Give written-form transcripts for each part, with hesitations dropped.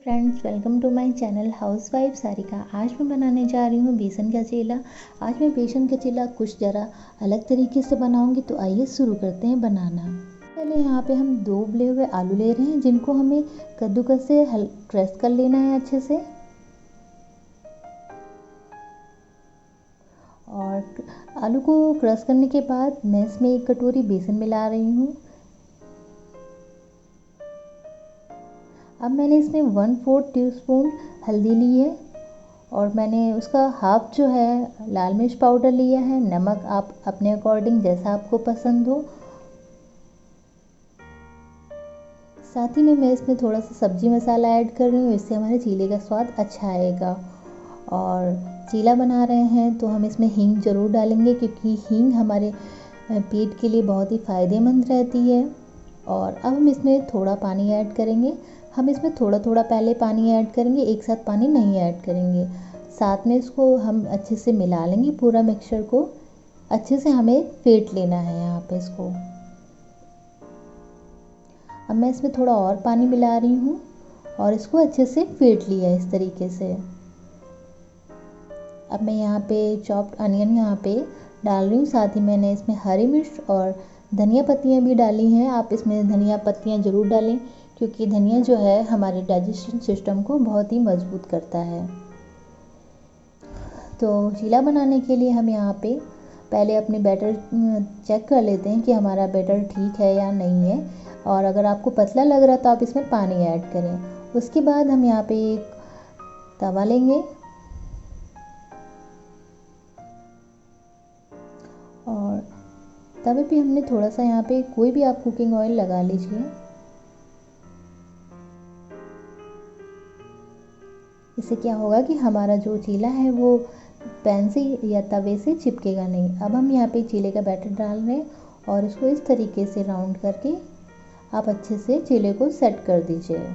Friends, welcome to my channel housewife Sarika. आज मैं बनाने जा रही हूँ बेसन का चीला। आज मैं बेसन का चीला कुछ ज़रा अलग तरीके से बनाऊंगी, तो आइए शुरू करते हैं बनाना। पहले यहाँ पे हम 2 उबले हुए आलू ले रहे हैं, जिनको हमें कद्दूकस से क्रश कर लेना है अच्छे से। और आलू को क्रश करने के बाद मैं इसमें 1 कटोरी बेसन मिला रही हूँ। अब मैंने इसमें 1/4 टीस्पून हल्दी ली है और मैंने उसका हाफ जो है लाल मिर्च पाउडर लिया है। नमक आप अपने अकॉर्डिंग जैसा आपको पसंद हो। साथ ही में मैं इसमें थोड़ा सा सब्जी मसाला ऐड कर रही हूँ, इससे हमारे चीले का स्वाद अच्छा आएगा। और चीला बना रहे हैं तो हम इसमें हींग ज़रूर डालेंगे, क्योंकि हींग हमारे पेट के लिए बहुत ही फ़ायदेमंद रहती है। और अब हम इसमें थोड़ा पानी ऐड करेंगे। हम इसमें थोड़ा थोड़ा पहले पानी ऐड करेंगे, एक साथ पानी नहीं ऐड करेंगे। साथ में इसको हम अच्छे से मिला लेंगे, पूरा मिक्सचर को अच्छे से हमें फेंट लेना है यहाँ पे इसको। अब मैं इसमें थोड़ा और पानी मिला रही हूँ और इसको अच्छे से फेंट लिया इस तरीके से। अब मैं यहाँ पे चॉप्ड अनियन यहाँ पे डाल रही हूँ। साथ ही मैंने इसमें हरी मिर्च और धनिया पत्तियाँ भी डाली हैं। आप इसमें धनिया पत्तियाँ ज़रूर डालें, क्योंकि धनिया जो है हमारे डाइजेशन सिस्टम को बहुत ही मजबूत करता है। तो चीला बनाने के लिए हम यहाँ पे पहले अपने बैटर चेक कर लेते हैं कि हमारा बैटर ठीक है या नहीं है। और अगर आपको पतला लग रहा है तो आप इसमें पानी ऐड करें। उसके बाद हम यहाँ पे एक तवा लेंगे और तवे पे हमने थोड़ा सा यहाँ पे कोई भी आप कुकिंग ऑयल लगा लीजिए। इससे क्या होगा कि हमारा जो चीला है वो पैन से या तवे से चिपकेगा नहीं। अब हम यहाँ पे चीले का बैटर डाल रहे हैं और इसको इस तरीके से राउंड करके आप अच्छे से चीले को सेट कर दीजिए।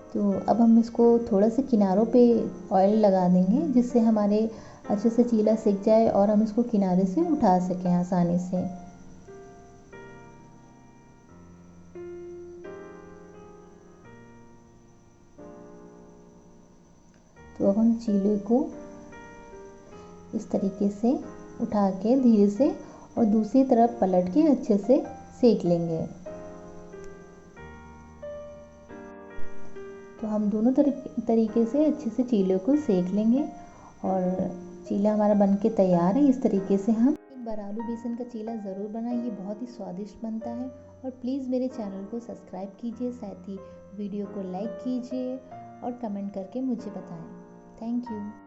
तो अब हम इसको थोड़ा सा किनारों पे ऑयल लगा देंगे, जिससे हमारे अच्छे से चीला सिक जाए और हम इसको किनारे से उठा सकें आसानी से। तो अब हम चीले को इस तरीके से उठा के धीरे से और दूसरी तरफ पलट के अच्छे से सेक लेंगे। तो हम दोनों तरीके से अच्छे से चीले को सेक लेंगे और चीला हमारा बनके तैयार है। इस तरीके से हम एक बार आलू बेसन का चीला ज़रूर बनाइए, बहुत ही स्वादिष्ट बनता है। और प्लीज़ मेरे चैनल को सब्सक्राइब कीजिए, साथ ही वीडियो को लाइक कीजिए और कमेंट करके मुझे बताएं। Thank you.